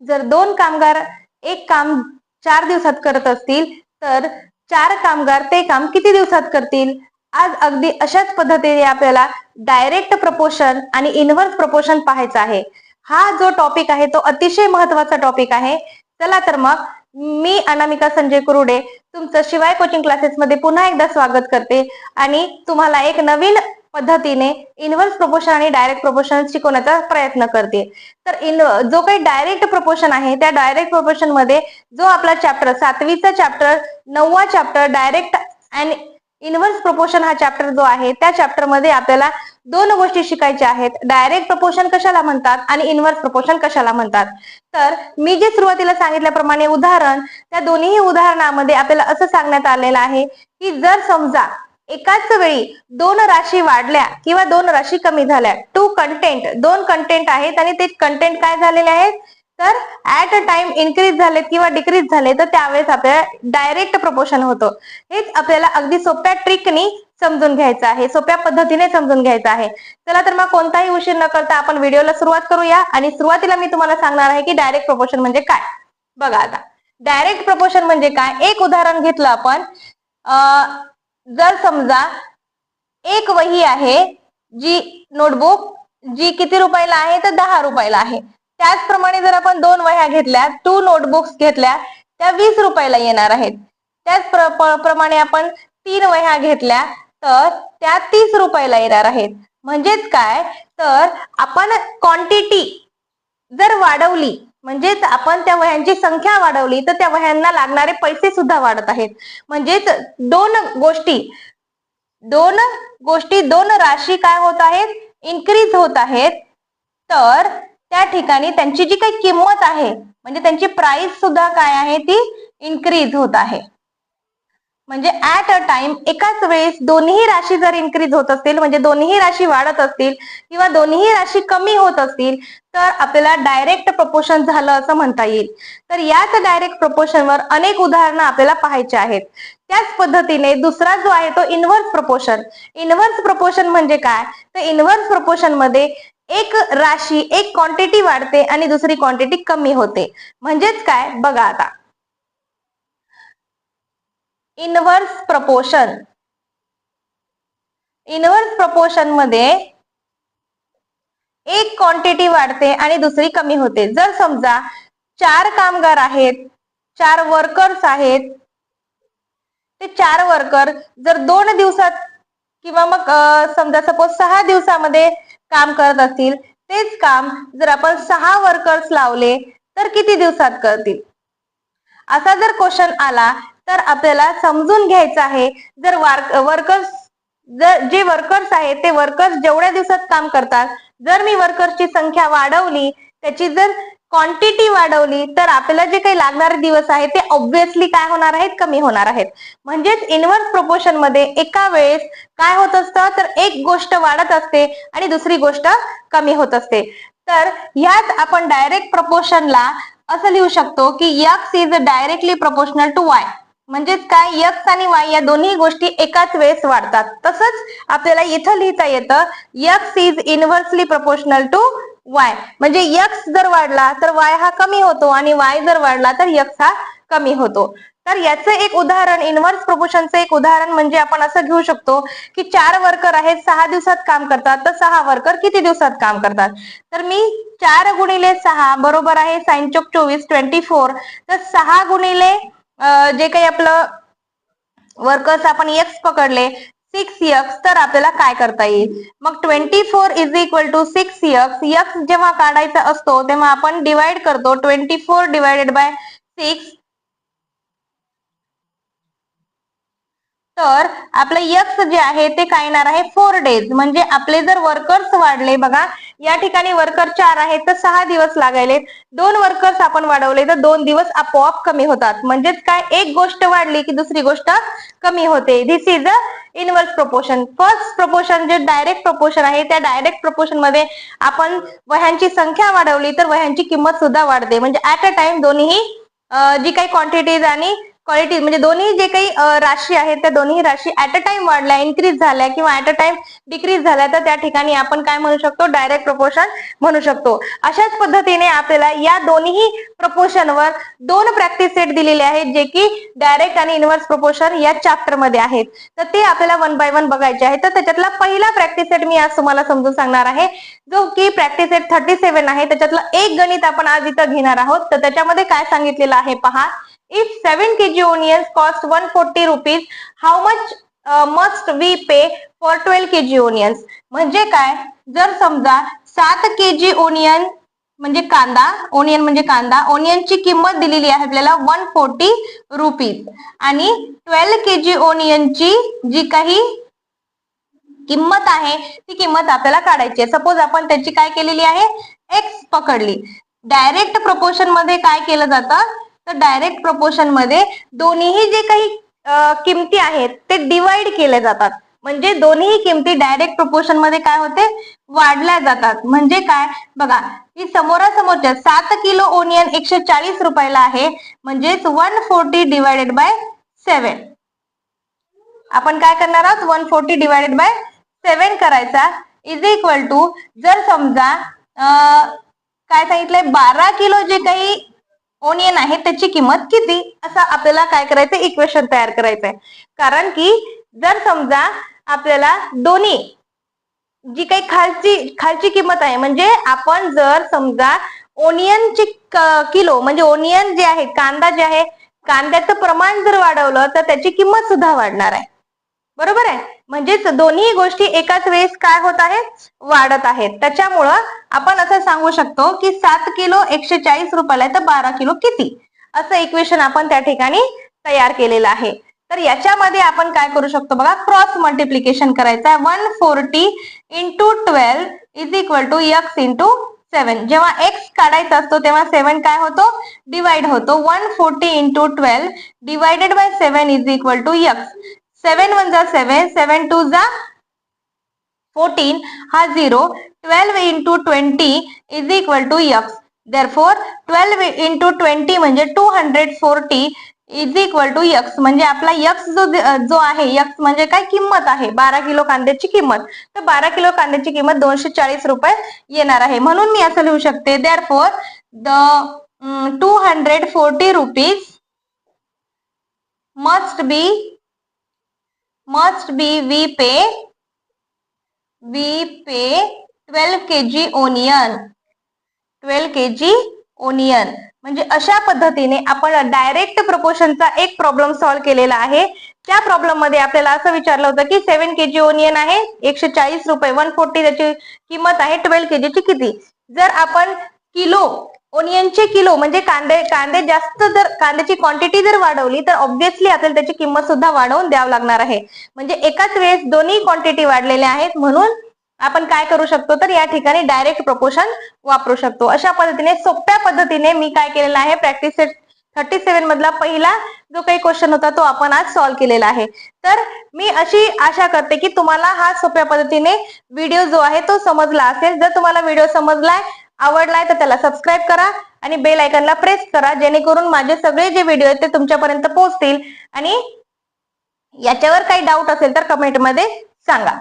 जर 2 कामगार एक काम 4 दिवसात करत असतील तर 4 कामगार ते काम किती दिवसात करतील? आज अगदी अशाच पद्धतीने आपल्याला डायरेक्ट प्रपोर्शन आणि इनव्हर्स प्रपोर्शन पाहायचा आहे. हा जो टॉपिक आहे तो अतिशय महत्वाचा टॉपिक आहे. चला तर मग मी अनामिका संजय कुरुडे तुमचं शिवाय कोचिंग क्लासेस मध्ये पुन्हा एकदा स्वागत करते आणि तुम्हाला एक नवीन पद्धतीने इनव्हर्स प्रपोर्शन आणि डायरेक्ट प्रपोर्शन शिकवण्याचा प्रयत्न करते. तर जो काही डायरेक्ट प्रपोर्शन आहे त्या डायरेक्ट प्रपोर्शन मध्ये जो आपला चॅप्टर 7वीचा चॅप्टर 9वा chapter direct and inverse proportion हा चॅप्टर जो आहे त्या चॅप्टर मध्ये आपल्याला 2 गोष्टी शिकायच्या आहेत. डायरेक्ट प्रपोर्शन कशाला म्हणतात आणि इनव्हर्स प्रपोर्शन कशाला म्हणतात. तर मी जे सुरुवातीला सांगितल्याप्रमाणे उदाहरण त्या दोन्ही उदाहरणामध्ये आपल्याला असं सांगण्यात आलेलं आहे की जर समजा एकाच वेळी 2 राशी वाढल्या किंवा 2 राशी कमी झाल्या, 2 कंटेंट आहेत आणि ते कंटेंट काय झालेले आहेत तर ऍट अ टाइम इन्क्रीज झालेत किंवा डिक्रीज झाले तर त्यावेळेस आपल्याला डायरेक्ट प्रपोर्शन होतं. हेच आपल्याला अगदी सोप्या ट्रिकनी समजून घ्यायचं आहे, सोप्या पद्धतीने समजून घ्यायचं आहे. चला तर मग कोणताही उशीर न करता आपण व्हिडिओला सुरुवात करूया आणि सुरुवातीला मी तुम्हाला सांगणार आहे की डायरेक्ट प्रपोर्शन म्हणजे काय. बघा आता डायरेक्ट प्रपोर्शन म्हणजे काय. एक उदाहरण घेतलं आपण, जर समजा एक वही आहे जी नोटबुक जी किती रुपयाला आहे तर 10 रुपयाला आहे. त्याचप्रमाणे जर आपण 2 वह्या घेतल्या 2 नोटबुक्स घेतल्या त्या 20 रुपयाला येणार आहेत. त्याचप्रमाणे आपण 3 वह्या घेतल्या तर त्या 30 रुपयाला येणार आहेत. म्हणजेच काय तर आपण क्वांटिटी जर वाढवली म्हणजेच आपण त्या वह्यांची संख्या वाढवली तर त्या वह्यांना लागणारे पैसे सुद्धा वाढत आहेत. म्हणजेच 2 राशी काय होत आहेत इन्क्रीज होत आहेत. तर त्या ठिकाणी त्यांची जी काही किंमत आहे म्हणजे त्यांची प्राइस सुद्धा काय आहे ती इन्क्रीज होत आहे. म्हणजे ऍट अ टाइम एकाच वेळेस दोन्ही राशी जर इन्क्रीज होत असतील म्हणजे दोन्ही राशी वाढत असतील किंवा दोन्ही राशी कमी होत असतील तर आपल्याला डायरेक्ट प्रपोर्शन झालं असं म्हणता येईल. तर याच डायरेक्ट प्रपोर्शनवर अनेक उदाहरणं आपल्याला पाहायची आहेत. त्याच पद्धतीने दुसरा जो आहे तो इनव्हर्स प्रपोर्शन. इनव्हर्स प्रपोर्शन म्हणजे काय तर इनव्हर्स प्रपोर्शन मध्ये एक राशी एक क्वांटिटी वाढते आणि दुसरी क्वांटिटी कमी होते. म्हणजेच काय बघा आता इनव्हर्स प्रपोर्शन मध्ये एक क्वांटिटी वाढते आणि दुसरी कमी होते. जर समजा 4 कामगार आहेत 4 वर्कर्स आहेत ते 4 वर्कर जर 2 दिवसात किंवा मग समजा सपोज 6 दिवसामध्ये काम करत असतील तेच काम जर आपण 6 वर्कर्स लावले तर किती दिवसात करतील. असा जर क्वेश्चन आला तर आपल्याला समजून घ्यायचं आहे जर जे वर्कर्स आहेत ते वर्कर्स जेवढ्या दिवसात काम करतात जर मी वर्कर्सची संख्या वाढवली त्याची जर क्वांटिटी वाढवली तर आपल्याला जे काही लागणारे दिवस आहेत ते ऑब्व्हियसली काय होणार आहेत कमी होणार आहेत. म्हणजेच इनव्हर्स प्रपोर्शन मध्ये एका वेळेस काय होत असतं तर एक गोष्ट वाढत असते आणि दुसरी गोष्ट कमी होत असते. तर ह्याच आपण डायरेक्ट प्रपोर्शनला असं लिहू शकतो की x is directly proportional to y. म्हणजेच काय x आणि y या दोन्ही गोष्टी एकाच वेळेस वाढतात. तसंच आपल्याला इथं लिहिता येतं x is inversely proportional to y. म्हणजे x जर वाढला तर y हा कमी होतो आणि y जर वाढला तर x हा कमी होतो. तर याचं एक उदाहरण इनव्हर्स प्रपोर्शनचं एक उदाहरण म्हणजे आपण असं घेऊ शकतो की 4 वर्कर आहेत 6 दिवसात काम करतात तर 6 वर्कर किती दिवसात काम करतात. तर मी 4 गुणिले 6 बरोबर आहे साइन चौक 24 24. तर 6 गुणिले जे काही आपलं वर्कर्स आपण x पकडले 6x तर आपल्याला काय करता येईल मग 24 is equal to 6x. x जेव्हा काढायचा असतो तेव्हा आपण डिवाइड करतो 24 डिवायडेड बाय 6. तर आपलं x जे आहे ते काय येणार आहे 4 डेज. म्हणजे आपले जर वर्कर्स वाढले बघा या ठिकाणी वर्कर 4 आहेत तर 6 दिवस लागायले. 2 वर्कर्स आपण वाढवले तर 2 दिवस आपोआप कमी होतात. म्हणजेच काय एक गोष्ट वाढली की दुसरी गोष्ट कमी होते. This is a inverse proportion. First proportion जे डायरेक्ट प्रपोर्शन आहे त्या डायरेक्ट प्रपोर्शन मध्ये आपण वह्यांची संख्या वाढवली तर वह्यांची किंमत सुद्धा वाढते. म्हणजे ऍट अ टाइम दोन्ही जी काही क्वांटिटीज आणि क्वालिटी म्हणजे दोन्ही जे काही राशी आहेत त्या दोन्ही राशी ऍट अ टाइम वाढल्या, इन्क्रीज झाल्या किंवा ऍट अ टाइम डिक्रीज झाल्या, तर त्या ठिकाणी आपण काय म्हणू शकतो, डायरेक्ट प्रपोर्शन म्हणू शकतो. अशाच पद्धतीने आपल्याला या दोन्ही प्रपोर्शनवर 2 प्रॅक्टिस सेट दिलेले आहेत जे की डायरेक्ट आणि इनव्हर्स प्रपोर्शन या चॅप्टर मध्ये आहेत. तर ते आपल्याला 1 बाय 1 बघायचे आहे. तर त्याच्यातला पहिला प्रॅक्टिस सेट मी आज तुम्हाला समजून सांगणार आहे, जो की प्रॅक्टिस सेट 37 आहे. त्याच्यातलं एक गणित आपण आज इथं घेणार आहोत. तर त्याच्यामध्ये काय सांगितलेलं आहे पहा. If 7 kg onions cost 140 rupees, how much must we pay for 12 kg onions? म्हणजे काय, जर समजा 7 kg ओनियन म्हणजे कांदा, ओनियन म्हणजे कांदा, ओनियनची किंमत दिलेली आहे आपल्याला 140 रुपीज आणि 12 kg ओनियनची जी काही किंमत आहे ती किंमत आपल्याला काढायची आहे. सपोज आपण त्याची काय केलेली आहे, एक्स पकडली. डायरेक्ट प्रपोर्शन मध्ये काय केलं जातं, तर डायरेक्ट प्रपोर्शन मध्ये दोन्ही जे काही किमती आहेत ते डिवाइड केले जातात. म्हणजे दोन्ही किमती डायरेक्ट प्रपोर्शन मध्ये काय होते, वाढल्या जातात. म्हणजे काय बघा, ही समोरासमोरच्या 7 किलो ओनियन 140 रुपयाला आहे, म्हणजेच 140 डिवायडेड बाय 7. आपण काय करणार आहोत, 140 डिवायडेड बाय 7 करायचा इज इक्वल टू, जर समजा काय सांगितलंय 12 किलो जे काही ओनियन आहे त्याची किंमत किती, असं आपल्याला काय करायचं, इक्वेशन तयार करायचंय. कारण की जर समजा आपल्याला दोन्ही जी काही खालची किंमत आहे, म्हणजे आपण जर समजा ओनियनची किलो म्हणजे ओनियन जे आहे, कांदा जे आहे, कांद्याचं प्रमाण जर वाढवलं तर त्याची किंमत सुद्धा वाढणार आहे. बरोबर आहे. म्हणजेच दोन्ही गोष्टी एकाच वेळेस काय होत आहेत, वाढत आहेत. त्याच्यामुळं आपण असं सांगू शकतो की 7 किलो 140 रुपयाला आहे, तर 12 किलो किती, असं इक्वेशन आपण त्या ठिकाणी तयार केलेलं आहे. तर याच्यामध्ये आपण काय करू शकतो बघा, क्रॉस मल्टिप्लिकेशन करायचं आहे. 140 into 12 is equal to x into 7. जेव्हा एक्स काढायचा असतो तेव्हा 7 काय होतो, डिवाइड होतो. 140 into 12 divided by 7 is equal to x. 7 1 जा 7, 7 2 जा 14, हा 0. 12 into 20 is equal to x. Therefore 12 into 20 म्हणजे 240 इज इक्वल टू एक्स. म्हणजे आपला एक्स जो आहे, एक्स म्हणजे काय, किंमत आहे, 12 किलो कांद्याची किंमत. तर 12 किलो कांद्याची किंमत 240 रुपये येणार आहे. म्हणून मी असं लिहू शकते, therefore the 240 rupees must be we pay 12 kg onion. 12 kg onion. म्हणजे अशा पद्धतीने आपण डायरेक्ट प्रपोर्शनचा एक प्रॉब्लेम सॉल्व्ह केलेला आहे. त्या प्रॉब्लेम मध्ये आपल्याला असं विचारलं होतं की 7 kg ओनियन आहे, 140 रुपये, 140 त्याची किंमत आहे, 12 kg ची किती. जर आपण किलो ओनियनचे किलो म्हणजे कांदे जास्त, जर कांद्याची क्वांटिटी जर वाढवली तर ऑब्व्हियसली आपल्याला त्याची किंमत सुद्धा वाढवून द्यावं लागणार आहे. म्हणजे एकाच वेळेस दोन्ही क्वांटिटी वाढलेल्या आहेत, म्हणून आपण काय करू शकतो, तर या ठिकाणी डायरेक्ट प्रपोर्शन वापरू शकतो. अशा पद्धतीने सोप्या पद्धतीने मी काय केलेलं आहे, प्रॅक्टिस सेट 37 मधला पहिला जो काही क्वेश्चन होता तो आपण आज सॉल्व्ह केलेला आहे. तर मी अशी आशा करते की तुम्हाला हा सोप्या पद्धतीने व्हिडिओ जो आहे तो समजला असेल. जर तुम्हाला व्हिडिओ समजलाय, आवडलाय, तर त्याला सबस्क्राईब करा आणि बेल आयकॉनला प्रेस करा, जेणेकरून माझे सगळे जे व्हिडिओ आहेत ते तुमच्यापर्यंत पोहोचतील. आणि याच्यावर काही डाऊट असेल तर कमेंटमध्ये सांगा.